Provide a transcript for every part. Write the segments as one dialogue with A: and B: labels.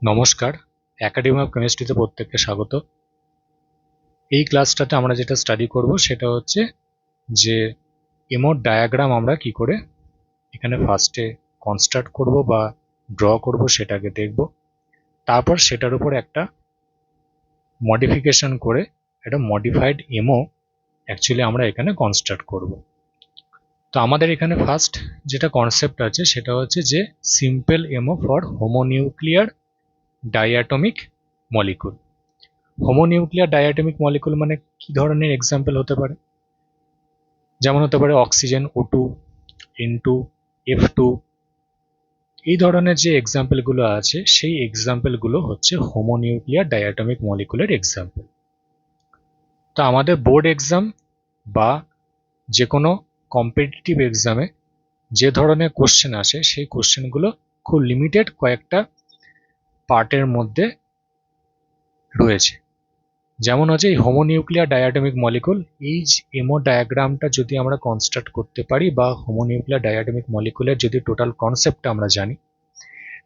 A: নমস্কার, academy of কেমিস্ট্রিতে প্রত্যেককে স্বাগত। এই ক্লাসটাতে আমরা যেটা স্টাডি করব সেটা হচ্ছে যে এমোর ডায়াগ্রাম আমরা কি করে এখানে ফার্স্টে কনস্ট্রাক্ট করব বা ড্র করব সেটাকে দেখব। তারপর সেটার উপর একটা মডিফিকেশন করে একটা মডিফাইড এমও অ্যাকচুয়ালি আমরা এখানে কনস্ট্রাক্ট করব। তো আমাদের এখানে ফার্স্ট যেটা কনসেপ্ট আছে সেটা হচ্ছে যে simple MO for homonuclear diatomic molecule. Homonuclear diatomic molecule মানে কি ধরনের এক্সাম্পল হতে পারে? যেমন হতে পারে অক্সিজেন O2, N2, F2। এই ধরনের যে এক্সাম্পলগুলো আছে সেই এক্সাম্পলগুলো হচ্ছে হোমোনিউক্লিয়ার ডায়াটমিক মলিকুলের এক্সাম্পল। তো আমাদের বোর্ড এক্সাম বা যে কোনো কম্পিটিটিভ এক্সামে যে ধরনের কোশ্চেন আসে সেই কোশ্চেনগুলো খুব লিমিটেড কয়েকটা পার্টের মধ্যে রয়েছে। যেমন হচ্ছে এই হোমোনিউক্লিয়ার ডায়াটমিক মলিকুল, এই এমও ডায়াগ্রামটা যদি আমরা কনস্ট্রাক্ট করতে পারি বা হোমোনিউক্লিয়ার ডায়াটমিক মলিকুলের যদি টোটাল কনসেপ্টটা আমরা জানি,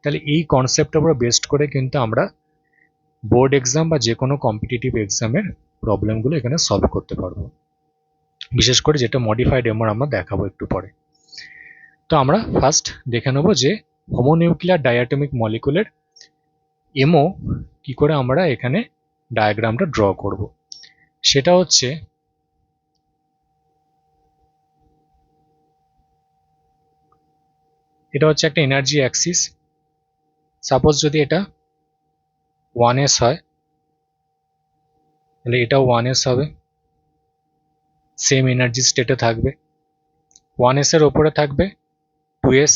A: তাহলে এই কনসেপ্টের উপর বেস্ট করে কিন্তু আমরা বোর্ড এক্সাম বা যে কোনো কম্পিটিটিভ এক্সামের প্রবলেমগুলো এখানে সলভ করতে পারবো, বিশেষ করে যেটা মডিফাইড এমওর আমরা দেখাবো একটু পরে। তো আমরা ফার্স্ট দেখে নেব যে হোমোনিউক্লিয়ার ডায়াটমিক মলিকুলের এমও কি করে আমরা এখানে ডায়াগ্রামটা ড্র করব। সেটা হচ্ছে এটা হচ্ছে একটা এনার্জি অ্যাক্সিস। সাপোজ যদি এটা 1s হয় তাহলে এটাও 1s হবে, সেম এনার্জি স্টেটে থাকবে। 1s এর ওপরে থাকবে 2s,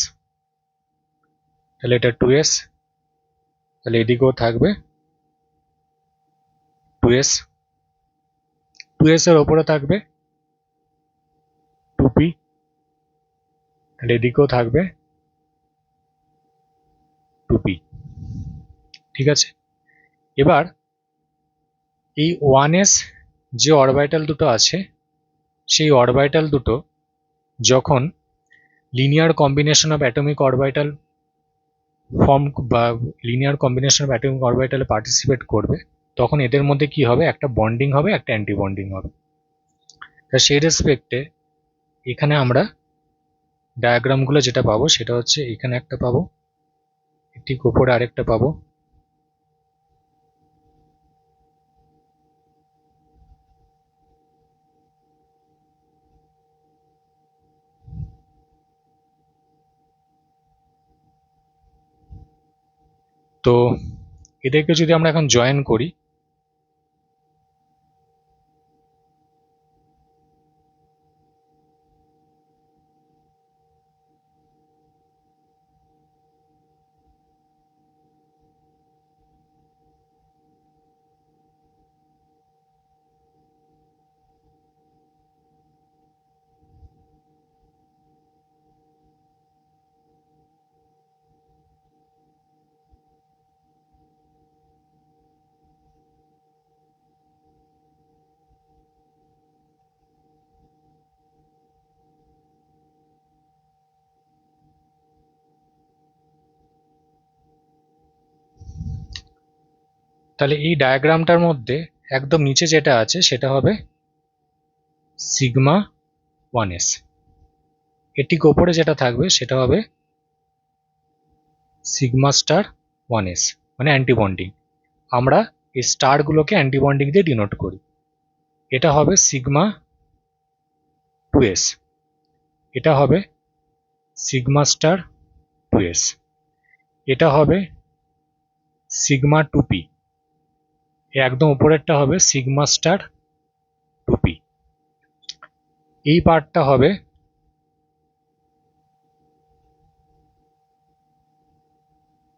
A: তাহলে এটা 2s, তাহলে এদিকেও থাকবে 2s। 2s এর ওপরে থাকবে 2p, তাহলে এদিকেও থাকবে 2p। ঠিক আছে, এবার এই 1s যে অরবিটাল দুটো আছে সেই অরবিটাল দুটো যখন linear combination of atomic orbital form বা লিনিয়ার কম্বিনেশন অফ অ্যাটমিক অরবিটালে পার্টিসিপেট করবে, তখন এদের মধ্যে কি হবে, একটা বন্ডিং হবে, একটা অ্যান্টি বন্ডিং হবে। তা সেই রেসপেক্টে এখানে আমরা ডায়াগ্রামগুলো যেটা পাবো সেটা হচ্ছে এখানে একটা পাবো, ঠিক উপরে আরেকটা পাবো। তো এদেরকে যদি আমরা এখন জয়েন করি, তাহলে এই ডায়াগ্রামটার মধ্যে একদম নিচে যেটা আছে সেটা হবে সিগমা 1s, এর ঠিক ওপরে যেটা থাকবে সেটা হবে সিগমা স্টার 1s, মানে অ্যান্টিবন্ডিং। আমরা এই স্টারগুলোকে অ্যান্টিবন্ডিং দিয়ে ডিনোট করি। এটা হবে সিগমা 2s, এটা হবে সিগমা স্টার 2s, এটা হবে সিগমা 2p, একদম উপরেরটা হবে সিগমা স্টার 2p। এই পার্টটা হবে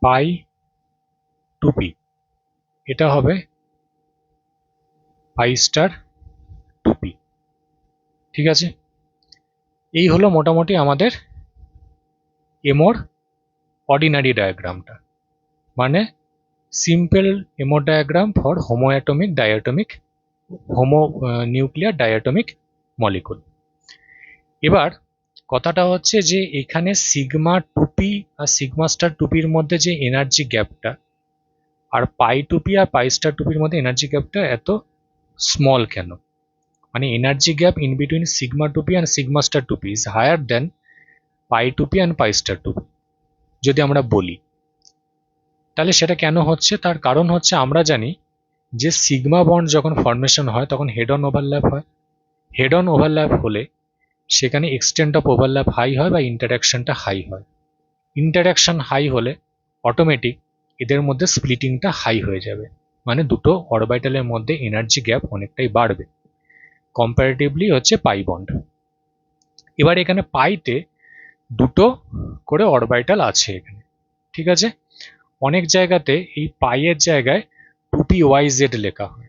A: পাই 2p, এটা হবে পাই স্টার 2p। ঠিক আছে, এই হলো মোটামুটি আমাদের এমোর অর্ডিনারি ডায়াগ্রামটা, মানে simple MO diagram for homoatomic diatomic homonuclear diatomic molecule. এবার কথাটা হচ্ছে যে এখানে সিগমা 2p আর সিগমা স্টার 2pর মধ্যে যে এনার্জি গ্যাপটা, আর পাই টু পি আর পাই স্টার টু পির মধ্যে এনার্জি গ্যাপটা এত স্মল কেন? মানে energy gap in between sigma two P and sigma star two P is higher than pi two P and pi star two P যদি আমরা বলি, তাহলে সেটা কেন হচ্ছে? তার কারণ হচ্ছে আমরা জানি যে সিগমা বন্ড যখন ফর্মেশন হয় তখন হেড অন ওভারল্যাপ হয়। হেড অন ওভারল্যাপ হলে সেখানে এক্সটেন্ট অফ ওভারল্যাপ হাই হয় বা ইন্টারাকশনটা হাই হয়। ইন্টারাকশন হাই হলে অটোমেটিক এদের মধ্যে স্প্লিটিংটা হাই হয়ে যাবে, মানে দুটো অরবিটালের মধ্যে এনার্জি গ্যাপ অনেকটাই বাড়বে কম্পারেটিভলি হচ্ছে পাই বন্ড। এবার এখানে পাইতে দুটো করে অরবিটাল আছে এখানে, ঠিক আছে? অনেক জায়গাতে এই পাইয়ের জায়গায় 2p-YZ লেখা হয়,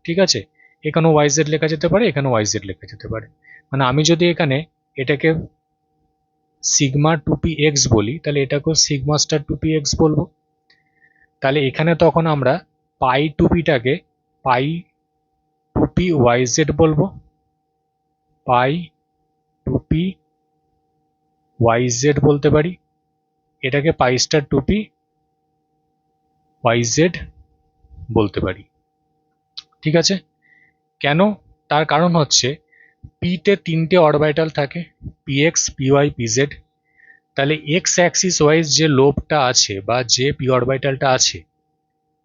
A: ঠিক আছে? এখানেও YZ লেখা যেতে পারে, এখানেও YZ লেখা যেতে পারে। মানে আমি যদি এখানে এটাকে সিগমা 2px বলি, তাহলে এটাকেও সিগমা স্টার 2px বলবো। তাহলে এখানে তখন আমরা পাই 2pটাকে পাই 2p-YZ বলবো, পাই 2p-YZ বলতে পারি, এটাকে পাই স্টার 2p-YZ বলতে পারি, ঠিক আছে? কেন? তার কারণ হচ্ছে পিতে তিনটে অরবিটাল থাকে, পিএক্স, পিওয়াই, পিজেড। তাহলে এক্স অ্যাক্সিস ওয়াইজ যে লোবটা আছে বা যে পি অরবিটালটা আছে,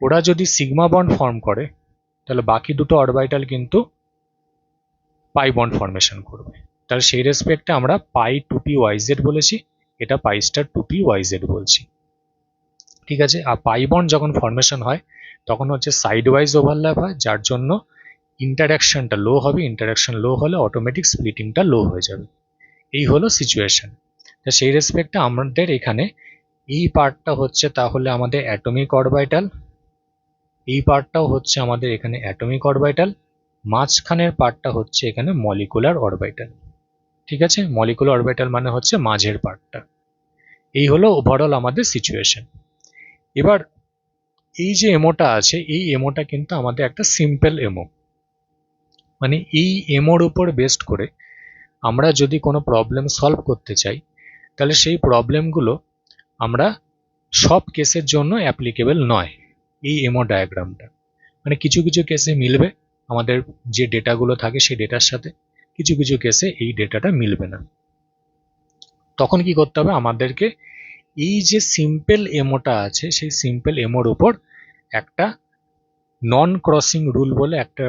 A: ওরা যদি সিগমা বন্ড ফর্ম করে তাহলে বাকি দুটো অরবিটাল কিন্তু পাই বন্ড ফর্মেশন করবে। তাহলে সেই রেসপেক্টে আমরা পাই 2p-YZ বলেছি, এটা পাই স্টার 2p-YZ বলছি, ঠিক আছে? আর পাই বন্ড যখন ফর্মেশন হয় তখন হচ্ছে সাইড ওয়াইজ ওভারল্যাপ হয়, যার জন্য ইন্টারাকশনটা লো হবে। ইন্টারাকশন লো হলে অটোমেটিক স্প্লিটিংটা লো হয়ে যাবে। এই হলো সিচুয়েশন। তা সেই রেসপেক্টে আমাদের এখানে এই পার্টটা হচ্ছে তাহলে আমাদের অ্যাটমিক অরবিটাল, এই পার্টটাও হচ্ছে আমাদের এখানে অ্যাটমিক অরবিটাল, মাঝখানের পার্টটা হচ্ছে এখানে মলিকুলার অরবিটাল, ঠিক আছে? মলিকুলার অরবিটাল মানে হচ্ছে মাঝের পার্টটা। এই হলো ওভারঅল আমাদের সিচুয়েশন। এবার এই যে এমোটা আছে, এই এমোটা কিন্তু আমাদের একটা সিম্পল এমো, মানে এই এমোর উপর বেসড করে আমরা যদি কোনো প্রবলেম সলভ করতে চাই তাহলে সেই প্রবলেমগুলো আমরা সব কেসের জন্য অ্যাপ্লিকেবল নয় এই এমো ডায়াগ্রামটা। মানে কিছু কিছু কেসে মিলবে আমাদের যে ডেটাগুলো থাকে সেই ডেটার সাথে, কিছু কিছু কেসে এই ডেটাটা মিলবে না। তখন কি করতে হবে? আমাদেরকে এই যে সিম্পল এমোটা আছে সেই সিম্পল এমোর উপর একটা নন ক্রসিং রুল বলে একটা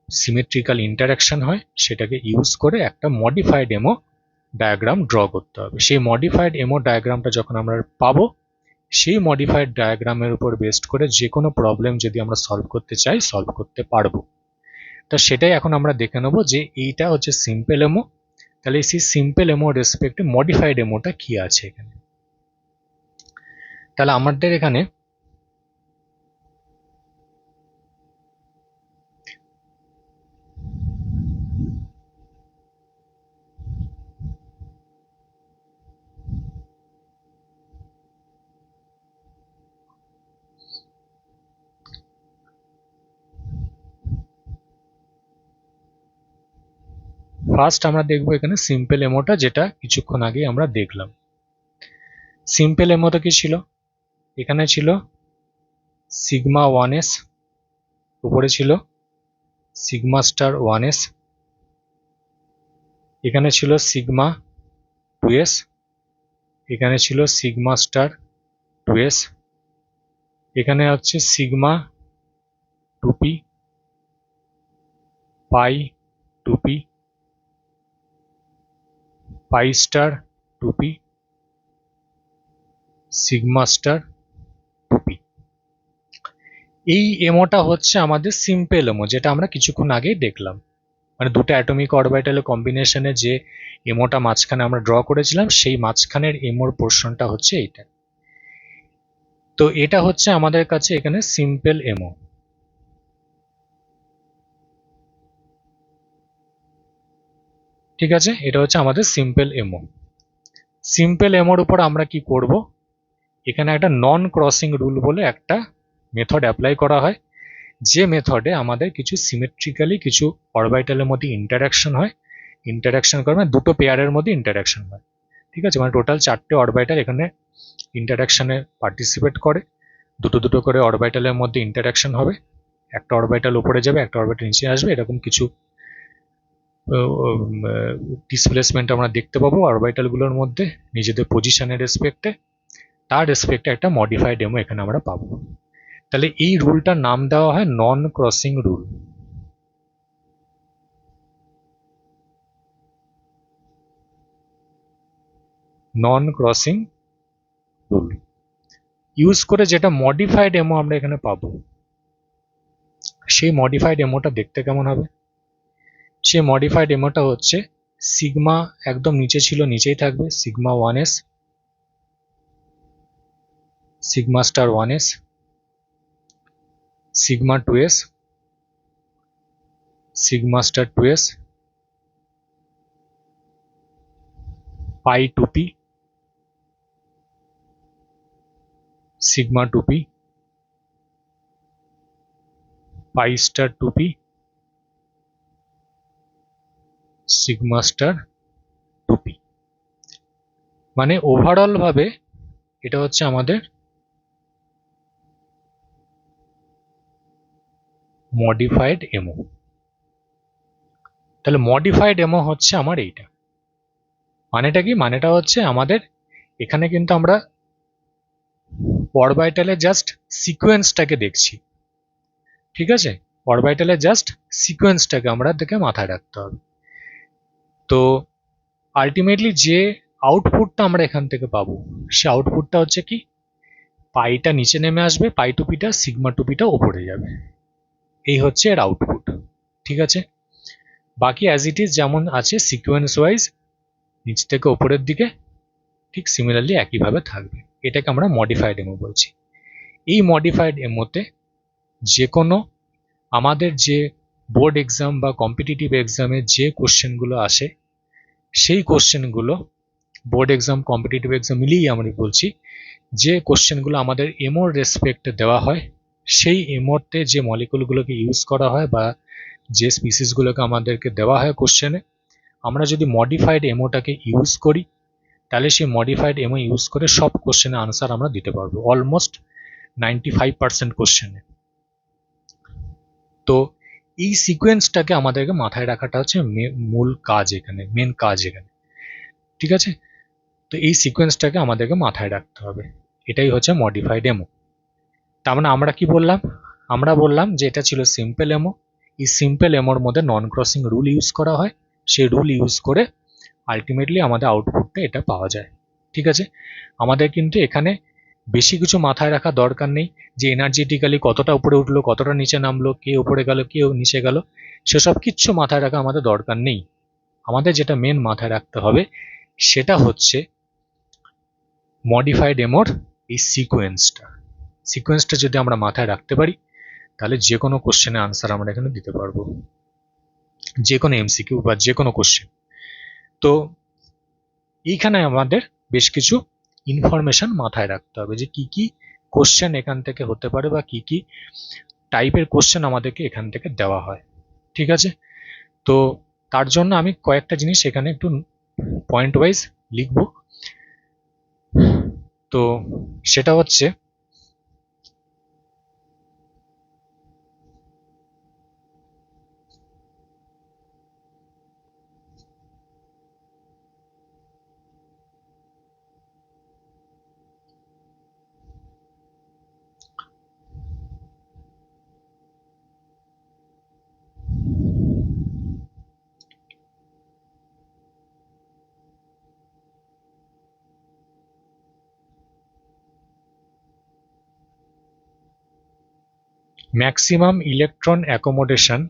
A: সিমেট্রিক্যাল ইন্টারাকশন হয়, সেটাকে ইউজ করে একটা মডিফাইড এমো ডায়াগ্রাম ড্র করতে হবে। সেই মডিফাইড এমো ডায়াগ্রামটা যখন আমরা পাবো, সেই মডিফাইড ডায়াগ্রামের উপর বেসড করে যে কোনো প্রবলেম যদি আমরা সলভ করতে চাই সলভ করতে পারবো। তা সেটাই এখন আমরা দেখে নেবো যে এইটা হচ্ছে সিম্পল এমো। তাহলে সেই সিম্পল এমো রেসপেক্টে মডিফাইড এমোটা কি আছে এখানে। তাহলে আমাদের এখানে ফার্স্ট আমরা দেখবো এখানে সিম্পল এমোটা, যেটা কিছুক্ষণ আগেই আমরা দেখলাম। সিম্পল এমোটা কি ছিল? এখানে ছিল সিগমা 1s, উপরে ছিল সিগমা স্টার 1s, এখানে ছিল সিগমা 2s, এখানে ছিল সিগমা স্টার 2s, এখানে হচ্ছে sigma 2p, pi 2p, pi star 2p, sigma star 2p। এই এমোটা হচ্ছে আমাদের সিম্পল এমো, যেটা আমরা কিছুক্ষণ আগেই দেখলাম। মানে দুটো অ্যাটমিক অরবিটালের কম্বিনেশনে যে এমোটা মাঝখানে আমরা ড্র করেছিলাম, সেই মাঝখানের এমোর পোর্শনটা হচ্ছে এইটা। তো এটা হচ্ছে আমাদের কাছে এখানে সিম্পল এমো, ঠিক আছে? এটা হচ্ছে আমাদের সিম্পল এমো। সিম্পল এমোর উপর আমরা কি করব? এখানে একটা নন ক্রসিং রুল বলে একটা মেথড অ্যাপ্লাই করা হয়, যে মেথডে আমাদের কিছু সিমেট্রিক্যালি কিছু অরবিটালের মধ্যে ইন্টারাকশন হয়। ইন্টারাকশন করে মানে দুটো পেয়ারের মধ্যে ইন্টারাকশন হয়, ঠিক আছে? মানে টোটাল 4টে অরবিটাল এখানে ইন্টারাকশনে পার্টিসিপেট করে। দুটো দুটো করে অরবিটালের মধ্যে ইন্টারাকশন হবে, একটা অরবিটাল উপরে যাবে, একটা অরবিটাল নিচে আসবে, এরকম কিছু ডিসপ্লেসমেন্ট আমরা দেখতে পাবো অরবিটালগুলোর মধ্যে নিজেদের পজিশনের রেসপেক্টে। তার রেসপেক্টে একটা মডিফাইড এমও এখানে আমরা পাবো। তাহলে এই রুলটার নাম দেওয়া হয় নন ক্রসিং রুল। নন ক্রসিং রুল ইউজ করে যেটা মডিফাইড এমও আমরা এখানে পাবো, সেই মডিফাইড এমওটা দেখতে কেমন হবে? সেই মডিফাইড এমওটা হচ্ছে সিগমা একদম নিচে ছিল, নিচেই থাকবে, sigma 1s, sigma star 1s, sigma 2s, sigma star 2s, pi 2p, sigma 2p, pi star 2p, sigma star 2p। মানে ওভারঅল ভাবে এটা হচ্ছে আমাদের মডিফাইড এমও। তাহলে মডিফাইড এমও হচ্ছে আমার এইটা। মানেটা কি? মানেটা হচ্ছে আমাদের এখানে কিন্তু আমরা অরবিটালে জাস্ট সিকোয়েন্সটাকে দেখছি, ঠিক আছে? অরবিটালে জাস্ট সিকোয়েন্সটাকে আমরা দেখে মাথায় রাখতে হবে। তো আলটিমেটলি যে আউটপুটটা আমরা এখান থেকে পাবো, সে আউটপুটটা হচ্ছে কি, পাইটা নিচে নেমে আসবে, পাই টুপিটা, সিগমা টুপিটা ওপরে যাবে, এই হচ্ছে এর আউটপুট, ঠিক আছে? বাকি অ্যাজ ইট ইজ যেমন আছে সিকোয়েন্স ওয়াইজ নিচ থেকে ওপরের দিকে, ঠিক সিমিলারলি একইভাবে থাকবে। এটাকে আমরা মডিফাইড এমও বলছি। এই মডিফাইড এমওতে যে কোনো আমাদের যে বোর্ড এক্সাম বা কম্পিটিটিভ এক্সামে যে কোশ্চেনগুলো আসে, সেই কোশ্চেনগুলো বোর্ড এক্সাম কম্পিটিটিভ এক্সাম মিলিয়ে আমরা বলছি, যে কোশ্চেনগুলো আমাদের এমওর রেসপেক্টে দেওয়া হয়, সেই এমওতে যে মলিকুলগুলোকে ইউজ করা হয় বা যে স্পিসিসগুলোকে আমাদেরকে দেওয়া হয় কোশ্চেনে, আমরা যদি মডিফাইড এমওটাকে ইউজ করি, তাহলে সেই মডিফাইড এমও ইউজ করে সব কোশ্চেনের আনসার আমরা দিতে পারবো, অলমোস্ট 95% কোশ্চেনে। তো এই সিকোয়েন্সটাকে আমাদেরকে মাথায় রাখাটা হচ্ছে মূল কাজ এখানে, মেন কাজ এখানে, ঠিক আছে? তো এই সিকোয়েন্সটাকে আমাদেরকে মাথায় রাখতে হবে, এটাই হচ্ছে মডিফাইড এমও। তার মানে আমরা কি বললাম? আমরা বললাম যে এটা ছিল সিম্পল এমও। এই সিম্পল এমোর মধ্যে নন ক্রসিং রুল ইউজ করা হয়, সেই রুল ইউজ করে আলটিমেটলি আমাদের আউটপুটটা এটা পাওয়া যায়, ঠিক আছে? আমাদের কিন্তু এখানে বেশি কিছু মাথায় রাখা দরকার নেই, যে এনার্জেটিক্যালি কতটা উপরে উঠলো, কতটা নিচে নামলো, কে উপরে গেল, কে নিচে গেল, সেসব কিচ্ছু মাথায় রাখা আমাদের দরকার নেই। আমাদের যেটা মেন মাথায় রাখতে হবে সেটা হচ্ছে মডিফাইড এমোর এই সিকোয়েন্সটা যদি আমরা মাথায় রাখতে পারি, তাহলে যে কোনো কোশ্চেনের আনসার আমরা এখানে দিতে পারবো, যে কোনো এমসিকিউ বা যে কোনো কোশ্চেন। তো এইখানে আমাদের বেশ কিছু ইনফরমেশন মাথায় রাখতে হবে, যে কি কি কোশ্চেন এখান থেকে হতে পারে বা কি কি টাইপের কোশ্চেন আমাদেরকে এখান থেকে দেওয়া হয়, ঠিক আছে? তো তার জন্য আমি কয়েকটা জিনিস এখানে একটু পয়েন্ট ওয়াইজ লিখব। তো সেটা হচ্ছে maximum electron accommodation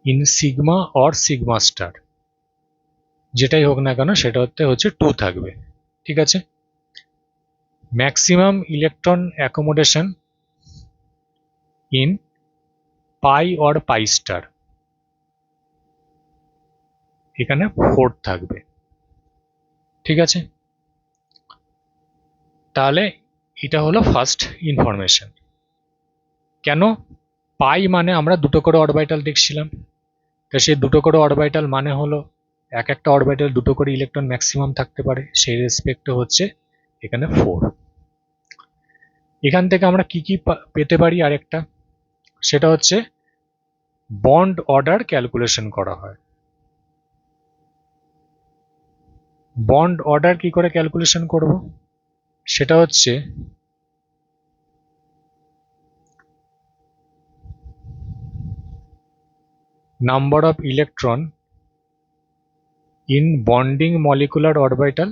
A: in sigma or sigma star, যেটাই হোক না কেন সেটা হচ্ছে 2 থাকবে, ঠিক আছে? Maximum electron accommodation in pi or pi star, এখানে 4 থাকবে, ঠিক আছে? তাহলে এটা হলো ফার্স্ট ইনফরমেশন। কেন পাই? মানে আমরা দুটো করে অরবিটাল দেখছিলাম, তা সেই দুটো করে অরবিটাল মানে হলো এক একটা অরবিটাল দুটো করে ইলেকট্রন ম্যাক্সিমাম থাকতে পারে, সেই রেসপেক্টে হচ্ছে এখানে 4। এখান থেকে আমরা কি কি পেতে পারি, আরেকটা সেটা হচ্ছে বন্ড অর্ডার ক্যালকুলেশন করা হয়। বন্ড অর্ডার কি করে ক্যালকুলেশন করব, সেটা হচ্ছে number of electron in bonding molecular orbital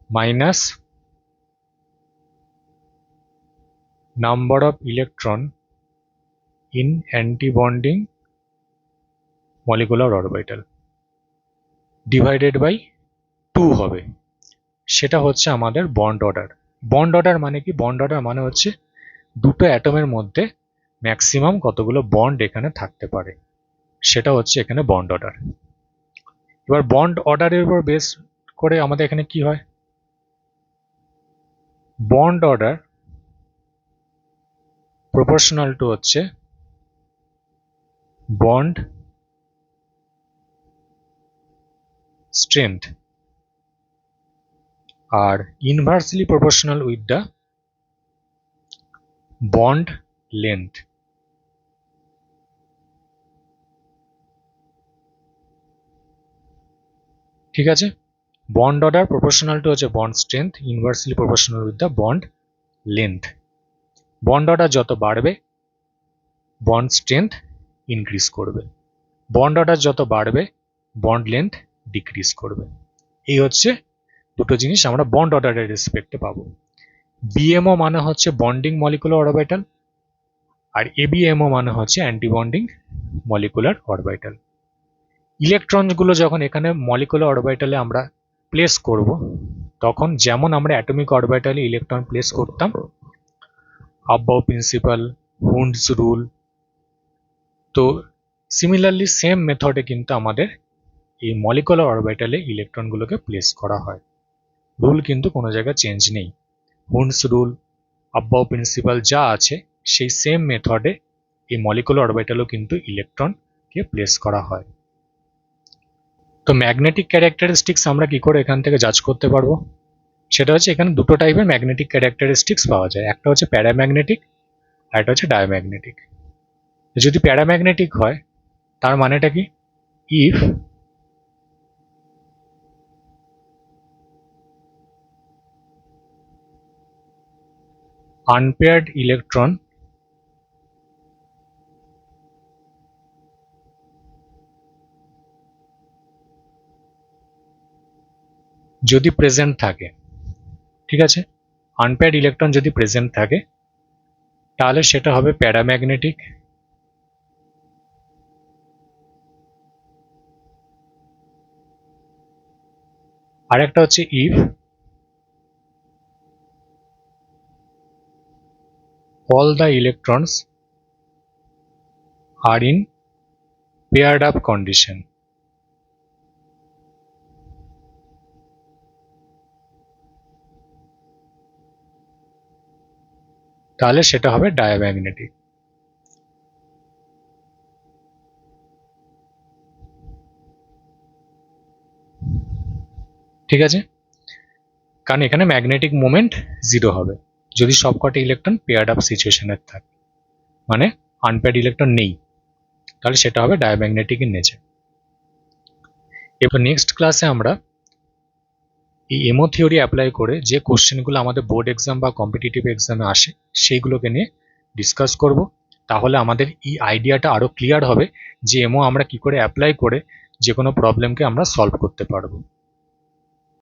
A: minus number of electron in anti-bonding molecular orbital divided by 2 হবে, সেটা হচ্ছে আমাদের বন্ড অর্ডার। বন্ড অর্ডার মানে কি, বন্ড অর্ডার মানে হচ্ছে দুটো অ্যাটমের মধ্যে ম্যাক্সিমাম কতগুলো বন্ড এখানে থাকতে পারে, সেটা হচ্ছে এখানে বন্ড অর্ডার। এবার বন্ড অর্ডারের উপর বেস করে আমাদের এখানে কি হয়, বন্ড অর্ডার প্রপোর্শনাল টু হচ্ছে বন্ড স্ট্রেংথ আর inversely proportional with the bond length. ঠিক আছে, বন্ড অর্ডার প্রপোর্শনাল টু হচ্ছে bond strength, inversely proportional with the bond length. Bond order যত বাড়বে বন্ড স্ট্রেংথ ইনক্রিজ করবে, বন্ড অর্ডার যত বাড়বে বন্ড লেন্থ ডিক্রিজ করবে। এই হচ্ছে দুটো জিনিস আমরা বন্ড অর্ডারের রেসপেক্টে পাবো। বিএমও মানে হচ্ছে বন্ডিং মলিকুলার অরবিটাল আর এবিএমও মানে হচ্ছে অ্যান্টি বন্ডিং মলিকুলার অরবিটাল। ইলেকট্রনগুলো যখন এখানে মলিকুলার অরবিটালে আমরা প্লেস করব, তখন যেমন আমরা অ্যাটমিক অরবিটালে ইলেকট্রন প্লেস করতাম, আবাউ প্রিন্সিপাল, হুন্ডস রুল, তো সিমিলারলি সেম মেথডে কিন্তু আমাদের এই মলিকুলার অরবিটালে ইলেকট্রনগুলোকে প্লেস করা হয়। রুল কিন্তু কোনো জায়গায় চেঞ্জ নেই, হুন্ডস রুল, আবাউ প্রিন্সিপাল যা আছে সেই সেম মেথডে এই মলিকুলার অরবিটালেও কিন্তু ইলেকট্রনকে প্লেস করা হয়। তো ম্যাগনেটিক ক্যারেক্টারিস্টিক্স আমরা কি করে এখান থেকে জাজ করতে পারবো, সেটা হচ্ছে এখানে দুটো টাইপের ম্যাগনেটিক ক্যারেক্টারিস্টিক্স পাওয়া যায়, একটা হচ্ছে প্যারাম্যাগনেটিক আর একটা হচ্ছে ডায়াম্যাগনেটিক। যদি প্যারাম্যাগনেটিক হয় তার মানেটা কি, ইফ unpaired electron যদি প্রেজেন্ট থাকে, ঠিক আছে, আনপেয়ার্ড ইলেকট্রন যদি প্রেজেন্ট থাকে তাহলে সেটা হবে প্যারাম্যাগনেটিক। আর একটা হচ্ছে if all the electrons are in paired up condition। তাহলে সেটা হবে ডায়াম্যাগনেটিক। ঠিক আছে, কারণ এখানে ম্যাগনেটিক মোমেন্ট 0 হবে যদি সবকটা ইলেকট্রন পেয়ার্ড আপ সিচুয়েশনের থাকে, মানে আনপেয়ার্ড ইলেকট্রন নেই, তাহলে সেটা হবে ডায়াম্যাগনেটিক ইন নেচার। এবার নেক্সট ক্লাসে আমরা এই এমও থিওরি অ্যাপ্লাই করে যে কোশ্চেনগুলো আমাদের বোর্ড এক্সাম বা কম্পিটিটিভ এক্সামে আসে সেইগুলোকে নিয়ে ডিসকাস করব। তাহলে আমাদের এই আইডিয়াটা আরো ক্লিয়ার হবে যে এমও আমরা কি করে অ্যাপ্লাই করে যে কোনো প্রবলেমকে আমরা সলভ করতে পারবো।